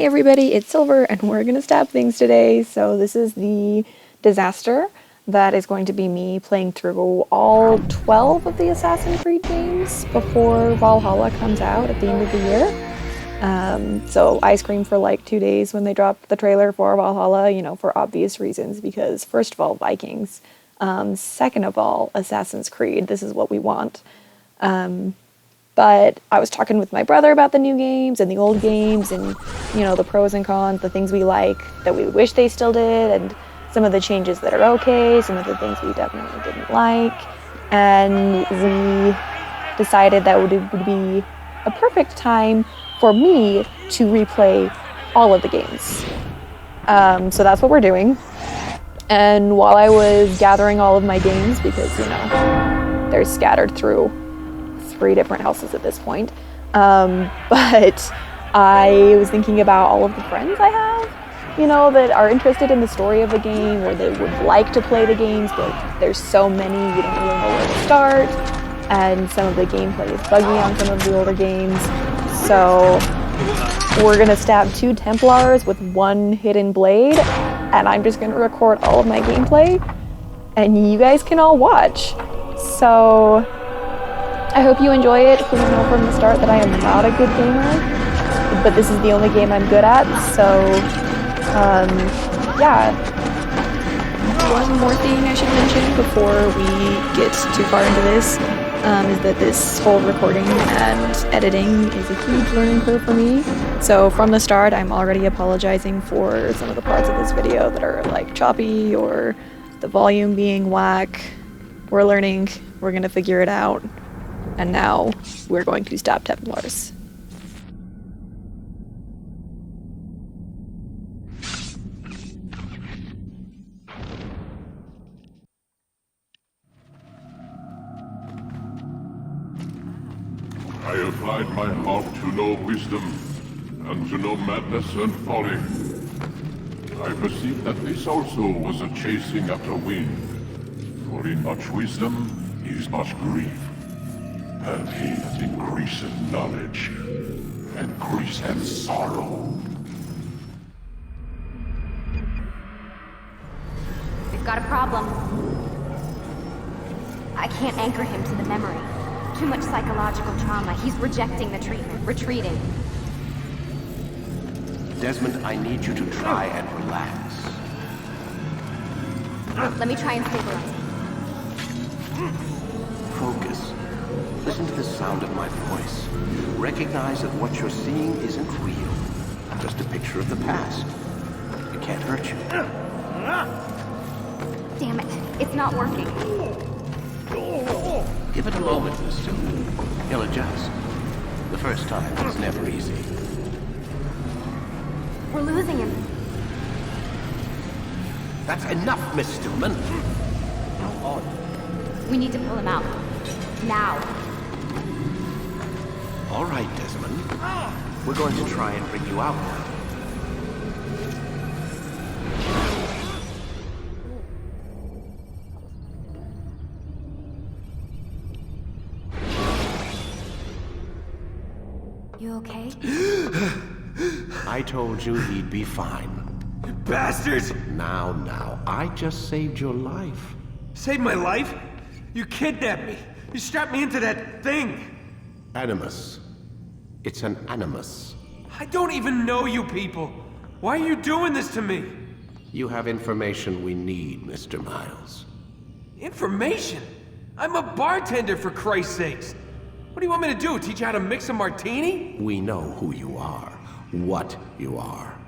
everybody, it's Silver, and we're gonna stab things today. So this is the disaster that is going to be me playing through all 12 of the Assassin's Creed games before Valhalla comes out at the end of the year. So I screamed for like 2 days when they dropped the trailer for Valhalla, you know, for obvious reasons, because first of all, Vikings. Second of all, Assassin's Creed, this is what we want. But I was talking with my brother about the new games and the old games and, you know, the pros and cons, the things we like, that we wish they still did, and some of the changes that are okay, some of the things we definitely didn't like. And we decided that it would be a perfect time for me to replay all of the games. So that's what we're doing. And while I was gathering all of my games, because, you know, they're scattered through 3 different houses at this point. But I was thinking about all of the friends I have, you know, that are interested in the story of the game, or they would like to play the games, but there's so many, you don't really know where to start. And some of the gameplay is buggy on some of the older games. So we're gonna stab 2 Templars with 1 hidden blade, and I'm just gonna record all of my gameplay, and you guys can all watch. So I hope you enjoy it. Please know from the start that I am not a good gamer, but this is the only game I'm good at, so, yeah. One more thing I should mention before we get too far into this, is that this whole recording and editing is a huge learning curve for me. So from the start, I'm already apologizing for some of the parts of this video that are, like, choppy, or the volume being whack. We're learning, we're gonna figure it out. And now, we're going to stab Templars. I applied my heart to know wisdom, and to know madness and folly. I perceived that this also was a chasing after wind. For in much wisdom is much grief. And he that increaseth knowledge, increaseth sorrow. We've got a problem. I can't anchor him to the memory. Too much psychological trauma. He's rejecting the treatment, retreating. Desmond, I need you to try and relax. Let me try and stabilize him. Focus. Listen to the sound of my voice. Recognize that what you're seeing isn't real. Just a picture of the past. It can't hurt you. Damn it. It's not working. Give it a moment, Miss Stillman. He'll adjust. The first time is never easy. We're losing him. That's enough, Miss Stillman. We need to pull him out. Now. All right, Desmond. We're going to try and bring you out now. You okay? I told you he'd be fine. You bastards! Now, I just saved your life. Saved my life? You kidnapped me. You strapped me into that thing. Animus. It's an animus. I don't even know you people. Why are you doing this to me? You have information we need, Mr. Miles. Information? I'm a bartender, for Christ's sakes. What do you want me to do? Teach you how to mix a martini? We know who you are. What you are.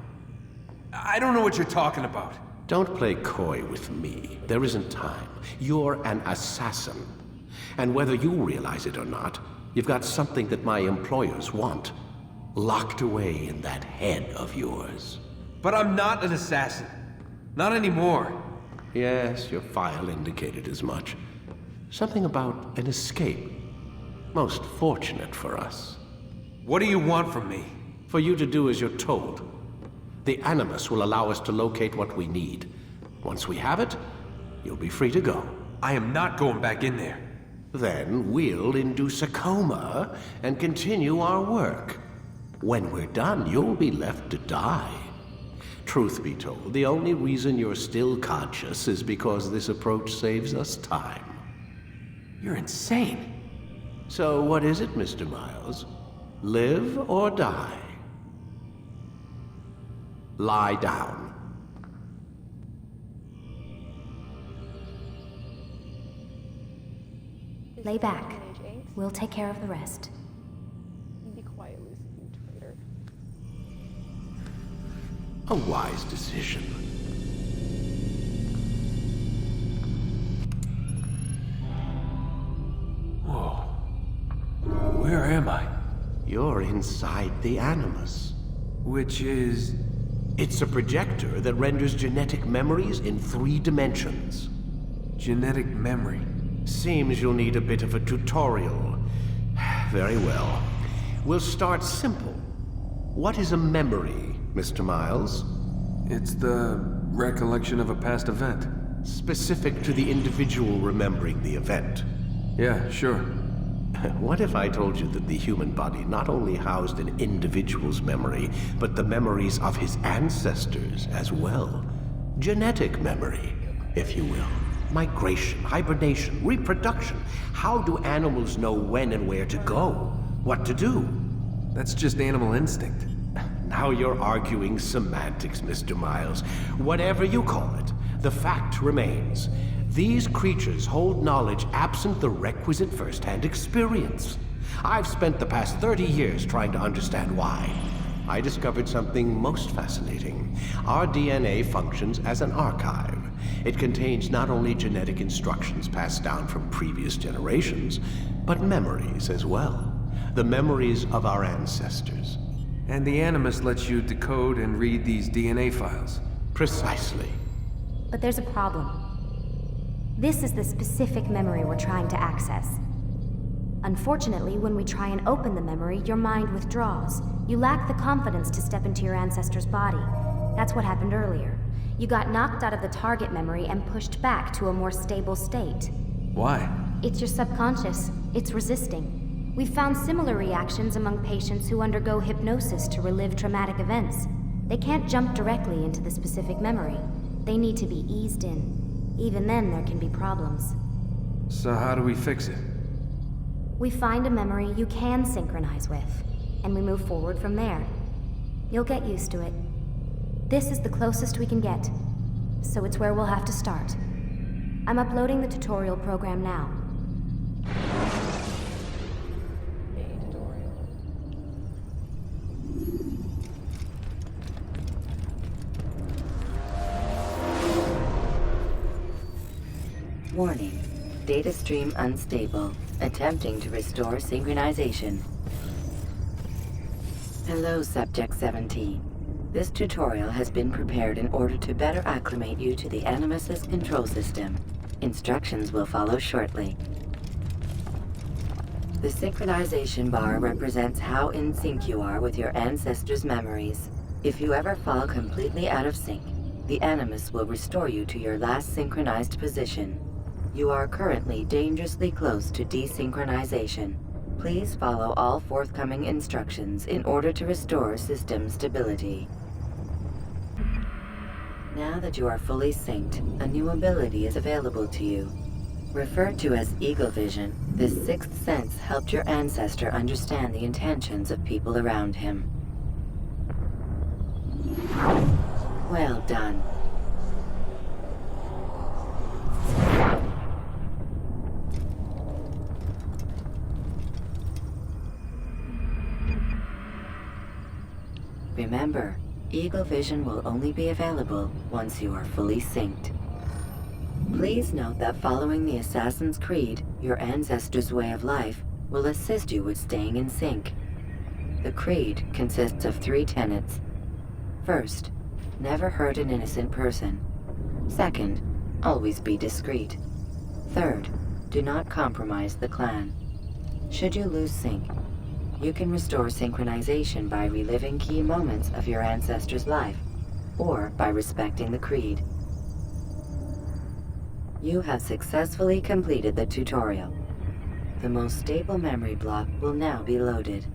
I don't know what you're talking about. Don't play coy with me. There isn't time. You're an assassin. And whether you realize it or not, you've got something that my employers want. Locked away in that head of yours. But I'm not an assassin. Not anymore. Yes, your file indicated as much. Something about an escape. Most fortunate for us. What do you want from me? For you to do as you're told. The Animus will allow us to locate what we need. Once we have it, you'll be free to go. I am not going back in there. Then we'll induce a coma and continue our work. When we're done, you'll be left to die. Truth be told, the only reason you're still conscious is because this approach saves us time. You're insane. So what is it, Mr. Miles? Live or die? Lie down. Lay back. We'll take care of the rest. Be quiet, Lucy, you traitor. A wise decision. Whoa. Where am I? You're inside the Animus. Which is... It's a projector that renders genetic memories in 3 dimensions. genetic memory. Seems you'll need a bit of a tutorial. Very well. We'll start simple. What is a memory, Mr. Miles? It's the recollection of a past event. Specific to the individual remembering the event. Yeah, sure. What if I told you that the human body not only housed an individual's memory, but the memories of his ancestors as well? Genetic memory, if you will. Migration, hibernation, reproduction. How do animals know when and where to go? What to do? That's just animal instinct. Now you're arguing semantics, Mr. Miles. Whatever you call it, the fact remains. These creatures hold knowledge absent the requisite first-hand experience. I've spent the past 30 years trying to understand why. I discovered something most fascinating. Our DNA functions as an archive. It contains not only genetic instructions passed down from previous generations, but memories as well. The memories of our ancestors. And the Animus lets you decode and read these DNA files. Precisely. But there's a problem. This is the specific memory we're trying to access. Unfortunately, when we try and open the memory, your mind withdraws. You lack the confidence to step into your ancestor's body. That's what happened earlier. You got knocked out of the target memory and pushed back to a more stable state. Why? It's your subconscious. It's resisting. We've found similar reactions among patients who undergo hypnosis to relive traumatic events. They can't jump directly into the specific memory. They need to be eased in. Even then, there can be problems. So how do we fix it? We find a memory you can synchronize with, and we move forward from there. You'll get used to it. This is the closest we can get, so it's where we'll have to start. I'm uploading the tutorial program now. Warning. Data stream unstable. Attempting to restore synchronization. Hello, Subject 17. This tutorial has been prepared in order to better acclimate you to the Animus's control system. Instructions will follow shortly. The synchronization bar represents how in sync you are with your ancestors' memories. If you ever fall completely out of sync, the Animus will restore you to your last synchronized position. You are currently dangerously close to desynchronization. Please follow all forthcoming instructions in order to restore system stability. Now that you are fully synced, a new ability is available to you. Referred to as Eagle Vision, this sixth sense helped your ancestor understand the intentions of people around him. Well done. Remember, Eagle Vision will only be available once you are fully synced. Please note that following the Assassin's Creed, your ancestors' way of life, will assist you with staying in sync. The Creed consists of 3 tenets. First, never hurt an innocent person. Second, always be discreet. Third, do not compromise the clan. Should you lose sync, you can restore synchronization by reliving key moments of your ancestor's life, or by respecting the Creed. You have successfully completed the tutorial. The most stable memory block will now be loaded.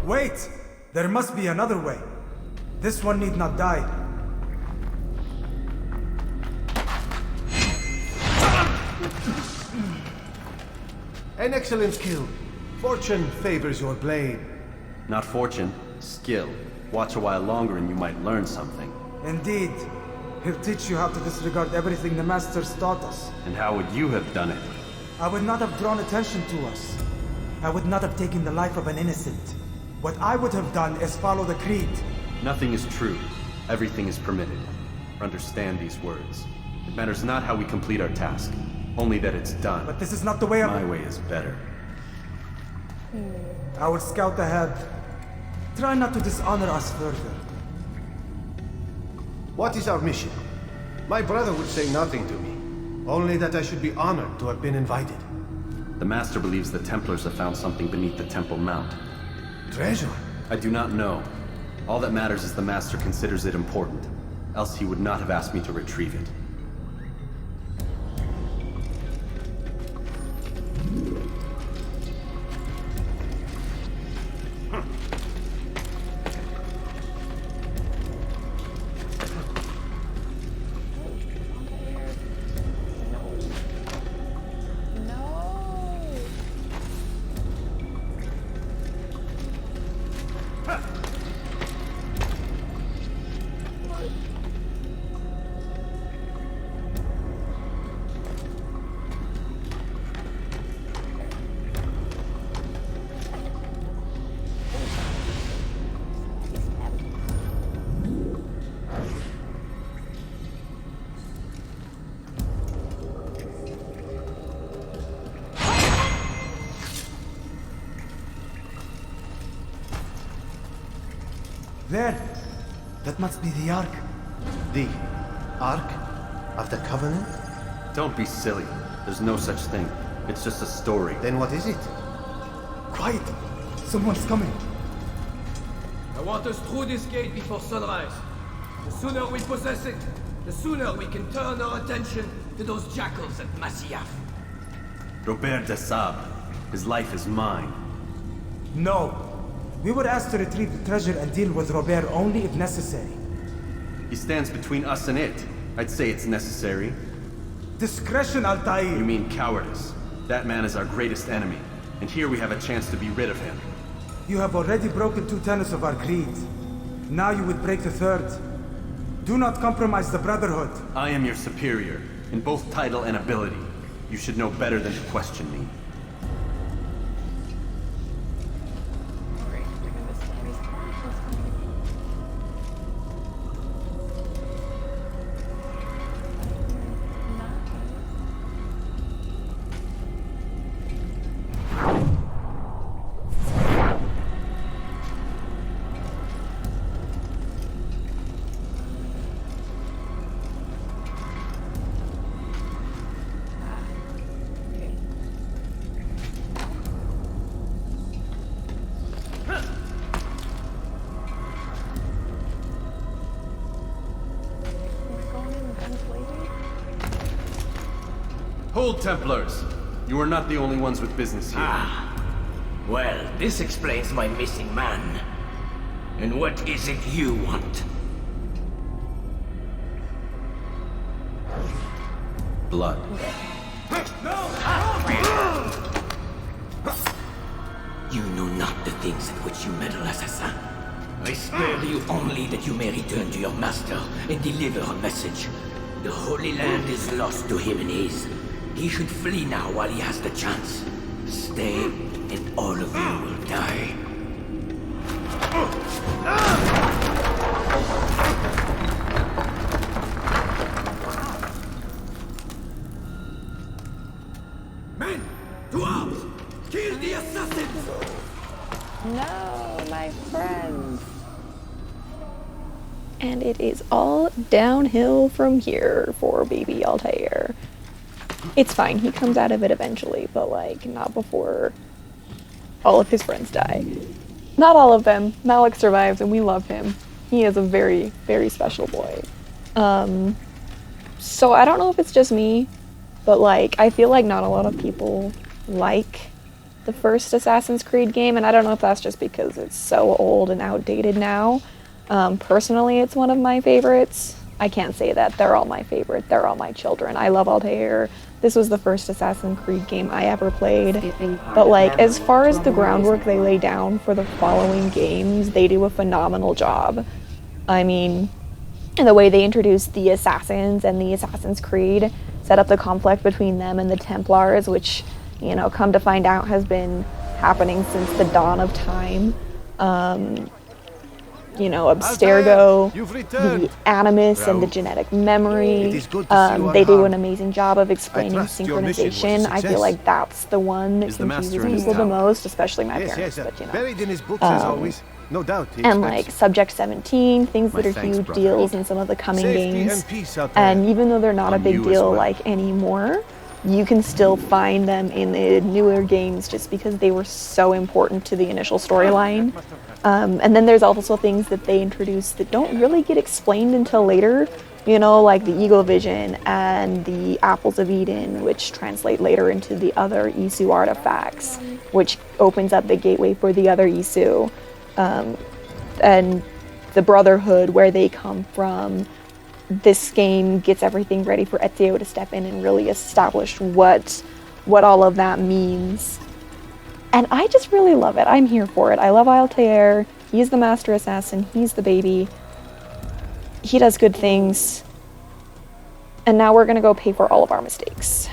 Wait! There must be another way. This one need not die. An excellent skill. Fortune favors your blade. Not fortune, skill. Watch a while longer and you might learn something. Indeed. He'll teach you how to disregard everything the Masters taught us. And how would you have done it? I would not have drawn attention to us. I would not have taken the life of an innocent. What I would have done is follow the creed. Nothing is true. Everything is permitted. Understand these words. It matters not how we complete our task, only that it's done. But this is not the way of... My way is better. I will scout ahead. Try not to dishonor us further. What is our mission? My brother would say nothing to me. Only that I should be honored to have been invited. The Master believes the Templars have found something beneath the Temple Mount. Treasure? I do not know. All that matters is the Master considers it important. Else he would not have asked me to retrieve it. There! That must be the Ark. The Ark of the Covenant? Don't be silly. There's no such thing. It's just a story. Then what is it? Quiet! Someone's coming. I want us through this gate before sunrise. The sooner we possess it, the sooner we can turn our attention to those jackals at Masyaf. Robert de Sable. His life is mine. No. We were asked to retrieve the treasure and deal with Robert only if necessary. He stands between us and it. I'd say it's necessary. Discretion, Altair! You mean cowardice. That man is our greatest enemy, and here we have a chance to be rid of him. You have already broken 2 tenets of our creed. Now you would break the 3rd. Do not compromise the Brotherhood. I am your superior, in both title and ability. You should know better than to question me. Hold, Templars! You are not the only ones with business here. Well, this explains my missing man. And what is it you want? Blood. You know not the things at which you meddle, assassin. I spare you only that you may return to your master and deliver a message. The Holy Land is lost to him and his. He should flee now while he has the chance. Stay, and all of you will die. Men, to arms! Kill the assassins! No, my friends. And it is all downhill from here for baby Altair. It's fine, he comes out of it eventually, but like, not before all of his friends die. Not all of them. Malik survives and we love him. He is a very, very special boy. So I don't know if it's just me, but like, I feel like not a lot of people like the first Assassin's Creed game, and I don't know if that's just because it's so old and outdated now. Personally, it's one of my favorites. I can't say that. They're all my favorite. They're all my children. I love Altair. This was the first Assassin's Creed game I ever played. But like, as far as the groundwork they lay down for the following games, they do a phenomenal job. I mean, the way they introduced the Assassins and the Assassin's Creed, set up the conflict between them and the Templars, which, you know, come to find out has been happening since the dawn of time. You know, Abstergo, the Animus, and the genetic memory. They do an amazing job of explaining synchronization. I feel like that's the one that confuses people the most, especially my parents, but you know. Buried in his books as always. No doubt. And like Subject 17, things that are huge deals in some of the coming games. And even though they're not a big deal like anymore, you can still find them in the newer games just because they were so important to the initial storyline. And then there's also things that they introduce that don't really get explained until later, you know, like the Eagle Vision and the Apples of Eden, which translate later into the other Isu artifacts, which opens up the gateway for the other Isu. And the Brotherhood, where they come from. This game gets everything ready for Ezio to step in and really establish what all of that means. And I just really love it. I'm here for it. I love Altair. He's the master assassin. He's the baby. He does good things. And now we're gonna go pay for all of our mistakes.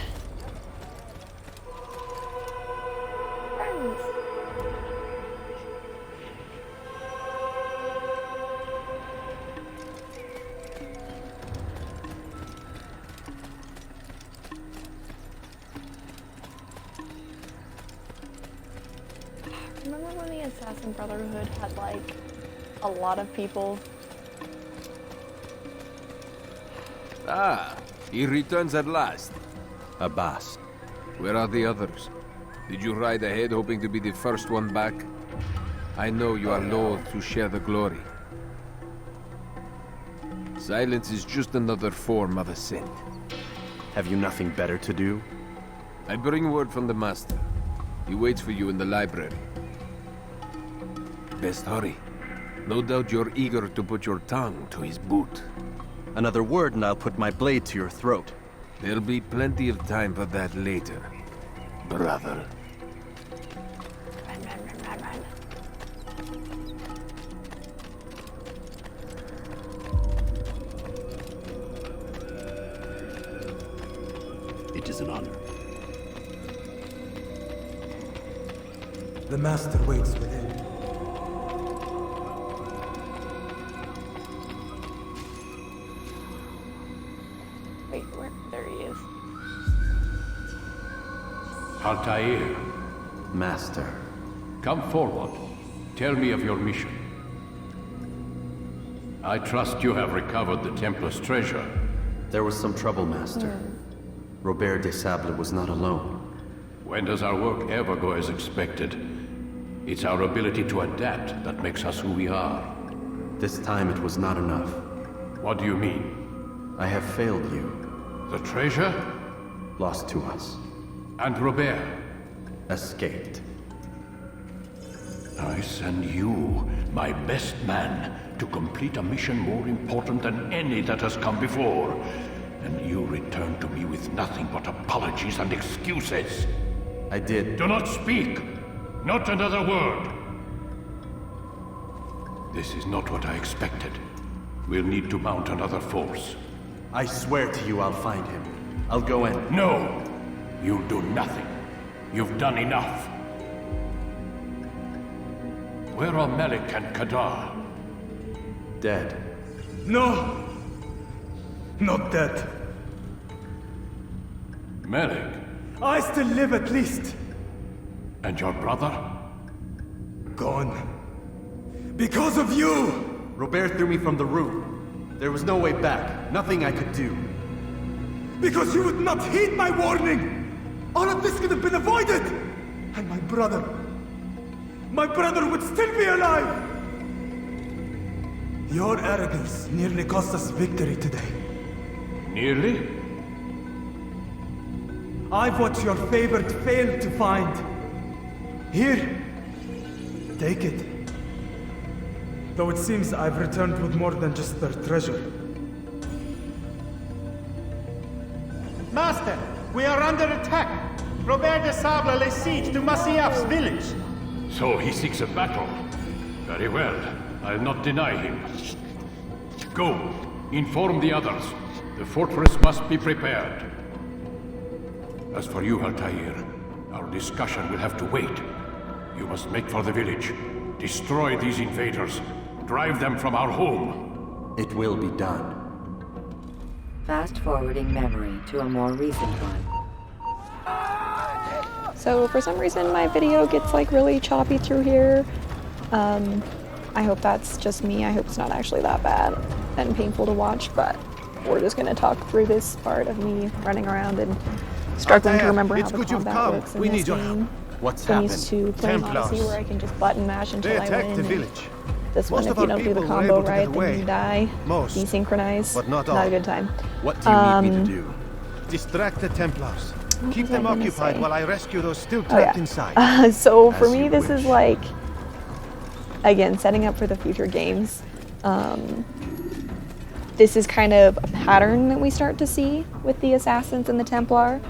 Remember when the Assassin Brotherhood had, like, a lot of people? Ah, he returns at last. Abbas. Where are the others? Did you ride ahead hoping to be the first one back? I know you are loath to share the glory. Silence is just another form of assent. Have you nothing better to do? I bring word from the Master. He waits for you in the library. Best hurry. No doubt you're eager to put your tongue to his boot. Another word and I'll put my blade to your throat. There'll be plenty of time for that later, brother. Run. It is an honor. The master waits within. Wait, where? There he is. Altair, Master. come forward. Tell me of your mission. I trust you have recovered the Templar's treasure. There was some trouble, Master. Robert de Sable was not alone. When does our work ever go as expected? It's our ability to adapt that makes us who we are. This time it was not enough. What do you mean? I have failed you. The treasure? Lost to us. And Robert? Escaped. I send you, my best man, to complete a mission more important than any that has come before. And you return to me with nothing but apologies and excuses. I did. Do not speak! Not another word! This is not what I expected. We'll need to mount another force. I swear to you I'll find him. I'll go in. No! You'll do nothing. You've done enough. Where are Melik and Kadar? Dead. No! Not dead. Melik? I still live at least. And your brother? Gone. Because of you! Robert threw me from the roof. There was no way back. Nothing I could do. Because you would not heed my warning! All of this could have been avoided! And my brother would still be alive! Your arrogance nearly cost us victory today. Nearly? I've what your favorite failed to find. Here. Take it. Though it seems I've returned with more than just their treasure. Master, we are under attack. Robert de Sable lays siege to Masyaf's village. So he seeks a battle. Very well. I'll not deny him. Go. Inform the others. The fortress must be prepared. As for you, Altair, our discussion will have to wait. You must make for the village. Destroy these invaders. Drive them from our home. It will be done. Fast-forwarding memory to a more recent one. So for some reason my video gets like really choppy through here. I hope that's just me. I hope it's not actually that bad and painful to watch, but we're just gonna talk through this part of me running around and struggling to remember how the combat works in this game. What's I'm happened? used to playing Odyssey where I can just button mash until I attacked win. the and village. This one, Most if of you our don't do the people were combo able to right, get then away. you die. Most, Desynchronize. but not Not all. a good time. What do you need me to do? Distract the Templars. What Keep was I them gonna occupied say? while I rescue those still Oh, trapped yeah. inside. So for As me, you this wish. is like, again, setting up for the future games. This is kind of a pattern that we start to see with the Assassins and the Templar.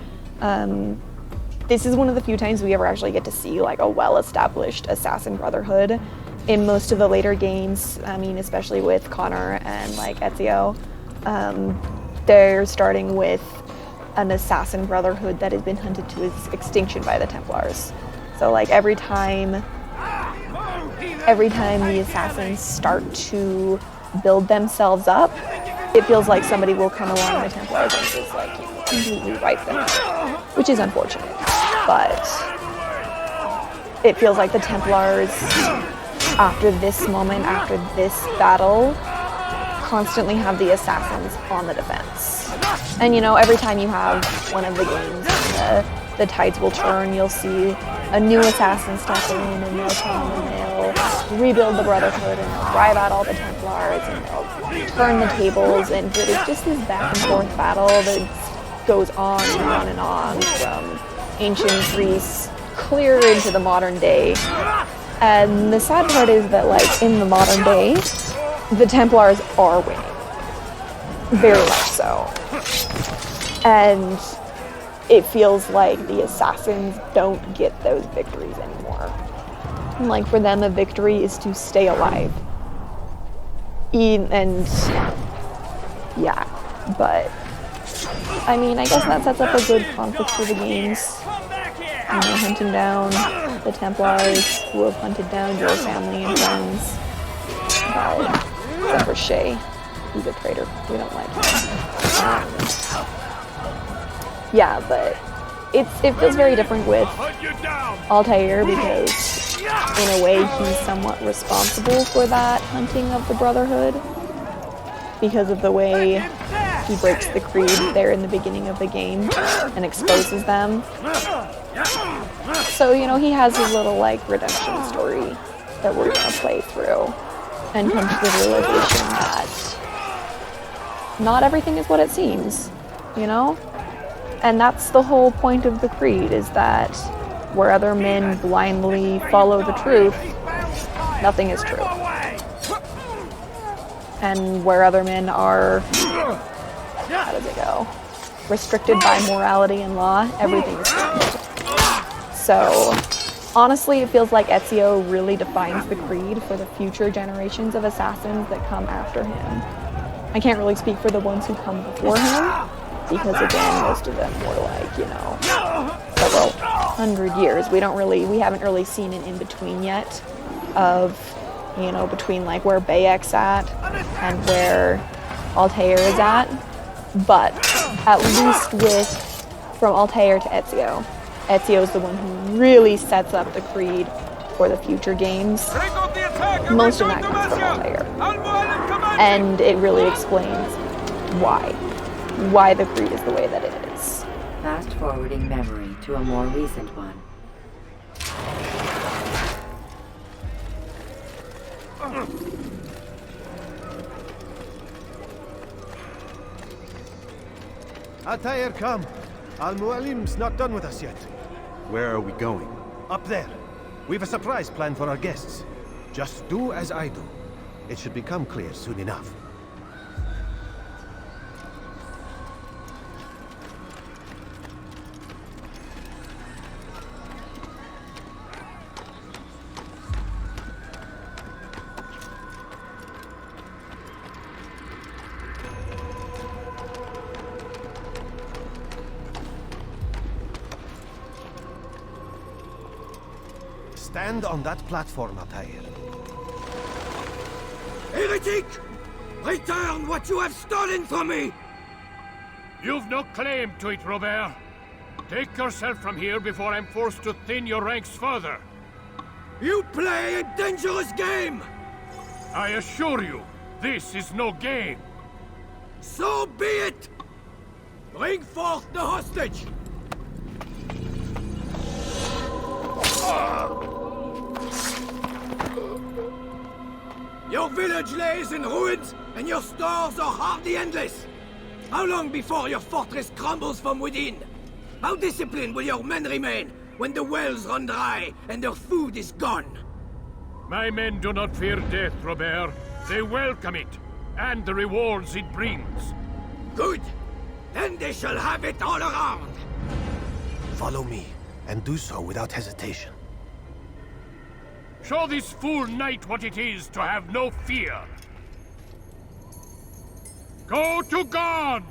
This is one of the few times we ever actually get to see like a well-established Assassin Brotherhood. In most of the later games, I mean, especially with Connor and like Ezio, they're starting with an Assassin Brotherhood that has been hunted to its extinction by the Templars. So like every time the Assassins start to build themselves up, it feels like somebody will come along the Templars and just like, you know, completely wipe them out, which is unfortunate. But it feels like the Templars, after this moment, after this battle, constantly have the Assassins on the defense. And you know, every time you have one of the games, the tides will turn, you'll see a new assassin step in and they'll come and they'll rebuild the Brotherhood and they'll drive out all the Templars and they'll turn the tables, and it's just this back and forth battle that goes on and on and on from ancient Greece clear into the modern day. And the sad part is that like in the modern day, the Templars are winning. Very much so. And it feels like the Assassins don't get those victories anymore. And like for them, a victory is to stay alive. And yeah, but I mean, I guess that sets up a good conflict for the games. You know, hunting down the Templars who have hunted down your family and friends. But except for Shay, he's a traitor. We don't like him. Yeah, but it feels very different with Altair because in a way he's somewhat responsible for that hunting of the Brotherhood because of the way he breaks the creed there in the beginning of the game and exposes them. So, you know, he has his little like redemption story that we're gonna play through and come to the realization that not everything is what it seems, you know? And that's the whole point of the creed, is that where other men blindly follow the truth, nothing is true. And where other men are, how does it go? Restricted by morality and law, everything is true. So, honestly, it feels like Ezio really defines the creed for the future generations of assassins that come after him. I can't really speak for the ones who come before him, because again, most of them were like, you know, several hundred years. We haven't really seen an in-between yet of, you know, between like where Bayek's at and where Altair is at. But at least from Altair to Ezio, Ezio's the one who really sets up the creed for the future games. Most of that comes from Altair. And it really explains why the creed is the way that it is. Fast-forwarding memory to a more recent one. Altair, come. Al-Mualim's not done with us yet. Where are we going? Up there. We've a surprise planned for our guests. Just do as I do. It should become clear soon enough. Stand on that platform, Altair. Heretic! Return what you have stolen from me! You've no claim to it, Robert. Take yourself from here before I'm forced to thin your ranks further. You play a dangerous game! I assure you, this is no game. So be it! Bring forth the hostage! Your village lays in ruins, and your stores are hardly endless. How long before your fortress crumbles from within? How disciplined will your men remain when the wells run dry and their food is gone? My men do not fear death, Robert. They welcome it, and the rewards it brings. Good. Then they shall have it all around. Follow me, and do so without hesitation. Show this fool knight what it is to have no fear. Go to God!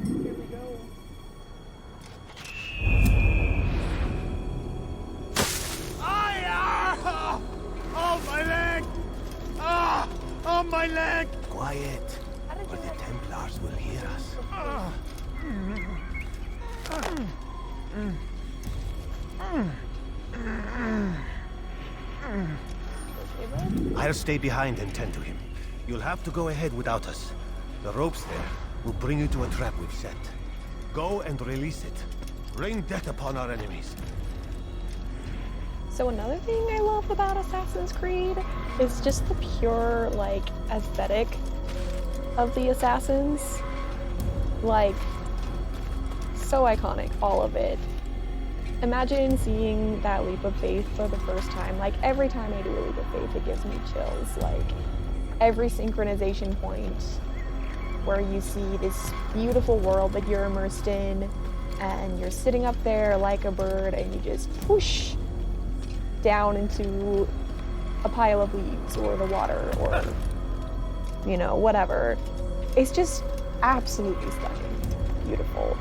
Here we go. Oh, my leg! Ah! Oh, my leg! Quiet, or the Templars will hear us. I'll stay behind and tend to him. You'll have to go ahead without us. The ropes there will bring you to a trap we've set. Go and release it. Rain death upon our enemies. So another thing I love about Assassin's Creed is just the pure, like, aesthetic of the Assassins. Like, so iconic, all of it. Imagine seeing that leap of faith for the first time. Like, every time I do a leap of faith, it gives me chills. Like, every synchronization point where you see this beautiful world that you're immersed in, and you're sitting up there like a bird, and you just whoosh down into a pile of leaves or the water or, you know, whatever. It's just absolutely stunning, beautiful.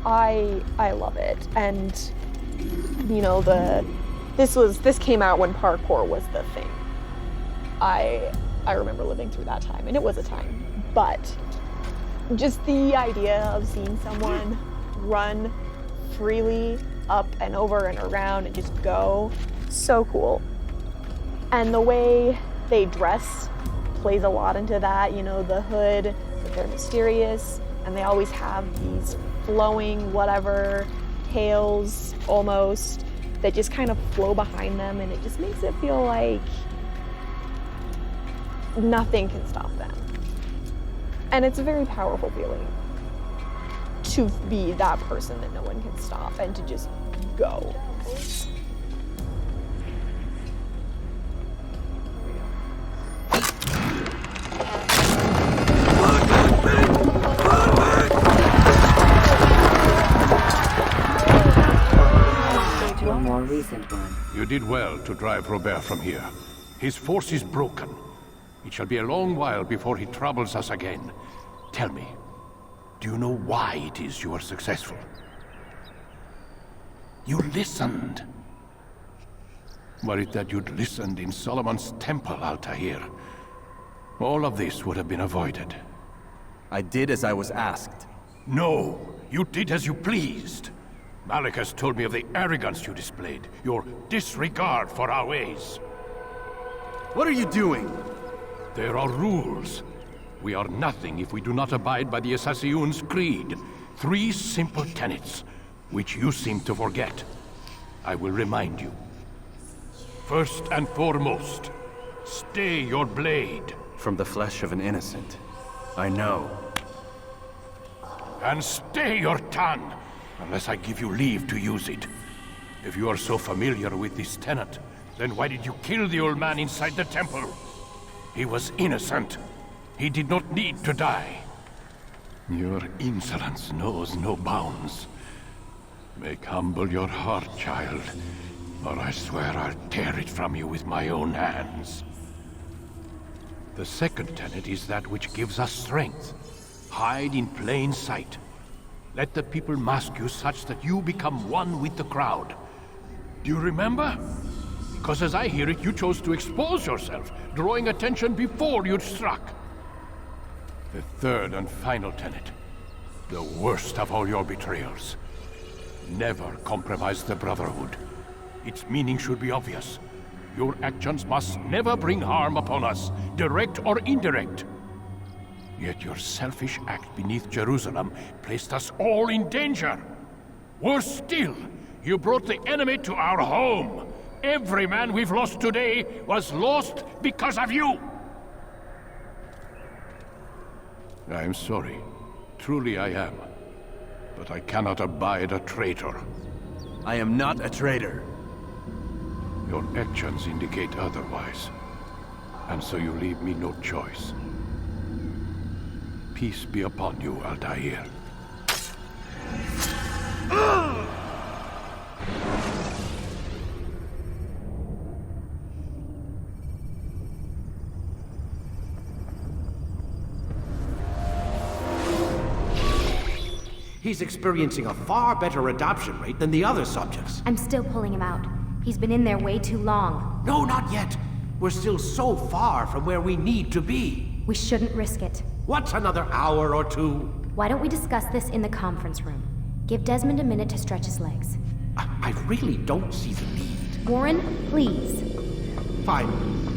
I love it. And, you know, this came out when parkour was the thing. I remember living through that time, and it was a time. But just the idea of seeing someone run freely up and over and around and just go, so cool. And the way they dress plays a lot into that. You know, the hood, that they're mysterious, and they always have these flowing whatever tails almost that just kind of flow behind them, and it just makes it feel like nothing can stop them. And it's a very powerful feeling to be that person that no one can stop and to just go. One more recent one. You did well to drive Robert from here. His force is broken. It shall be a long while before he troubles us again. Tell me, do you know why it is you are successful? You listened. Were it that you'd listened in Solomon's temple, Altair, all of this would have been avoided. I did as I was asked. No, you did as you pleased. Malik has told me of the arrogance you displayed, your disregard for our ways. What are you doing? There are rules. We are nothing if we do not abide by the Assassin's creed. 3 simple tenets, which you seem to forget. I will remind you. First and foremost, stay your blade. From the flesh of an innocent. I know. And stay your tongue, unless I give you leave to use it. If you are so familiar with this tenant, then why did you kill the old man inside the temple? He was innocent. He did not need to die. Your insolence knows no bounds. Make humble your heart, child, or I swear I'll tear it from you with my own hands. The second tenet is that which gives us strength. Hide in plain sight. Let the people mask you such that you become one with the crowd. Do you remember? Because as I hear it, you chose to expose yourself, drawing attention before you'd struck. The third and final tenet. The worst of all your betrayals. Never compromise the Brotherhood. Its meaning should be obvious. Your actions must never bring harm upon us, direct or indirect. Yet your selfish act beneath Jerusalem placed us all in danger. Worse still, you brought the enemy to our home. Every man we've lost today was lost because of you. I'm sorry. Truly I am. But I cannot abide a traitor. I am not a traitor. Your actions indicate otherwise. And so you leave me no choice. Peace be upon you, Altair. He's experiencing a far better adoption rate than the other subjects. I'm still pulling him out. He's been in there way too long. No, not yet. We're still so far from where we need to be. We shouldn't risk it. What's another hour or two? Why don't we discuss this in the conference room? Give Desmond a minute to stretch his legs. I really don't see the need. Warren, please. Fine.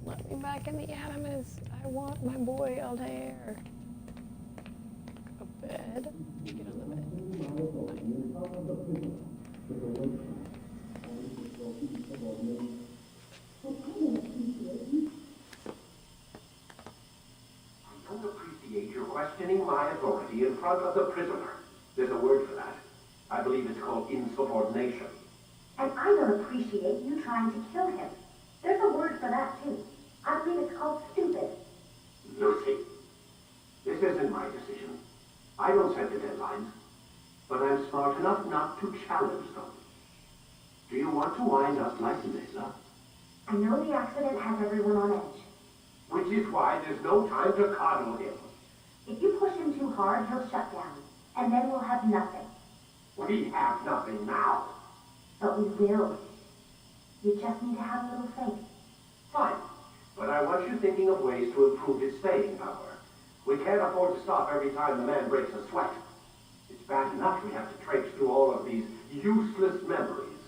Let me back in the Animus. I want my boy Altair. Go to bed. Get on the bed. I don't appreciate your questioning my authority in front of the prisoner. There's a word for that. I believe it's called insubordination. And I don't appreciate you trying to kill him. There's a word for that, too. I believe it's called stupid. Lucy, this isn't my decision. I don't set the deadlines. But I'm smart enough not to challenge them. Do you want to wind up like Mesa? I know the accident has everyone on edge. Which is why there's no time to coddle him. If you push him too hard, he'll shut down. And then we'll have nothing. We have nothing now. But we will. You just need to have a little faith. Fine. But I want you thinking of ways to improve his staying power. We can't afford to stop every time the man breaks a sweat. It's bad enough we have to traipse through all of these useless memories.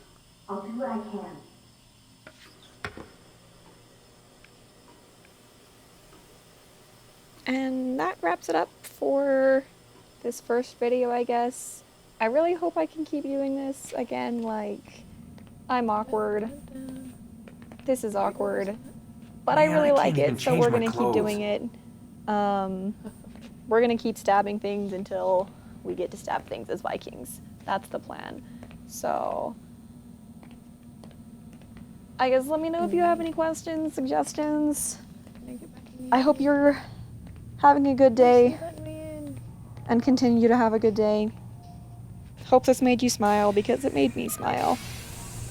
I'll do what I can. And that wraps it up for this first video, I guess. I really hope I can keep doing this again. Like, I'm awkward. This is awkward. But I really like it, so we're gonna keep doing it. We're gonna keep stabbing things until we get to stab things as Vikings. That's the plan. So, I guess let me know if you have any questions, suggestions. I hope you're having a good day and continue to have a good day. Hope this made you smile, because it made me smile.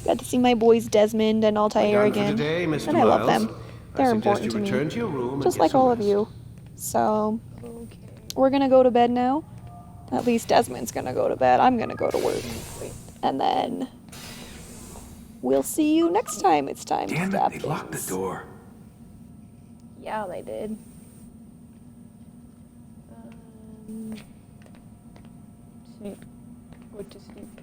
Got to see my boys Desmond and Altair again, today, Mr. and I love Miles. them. They're important to me, return to your room and just get like some all of rest. you. So, we're gonna go to bed now. At least Desmond's gonna go to bed. I'm gonna go to work. And then we'll see you next time. It's time to stab They locked the things. door. Yeah, they did. Sleep. What to sleep?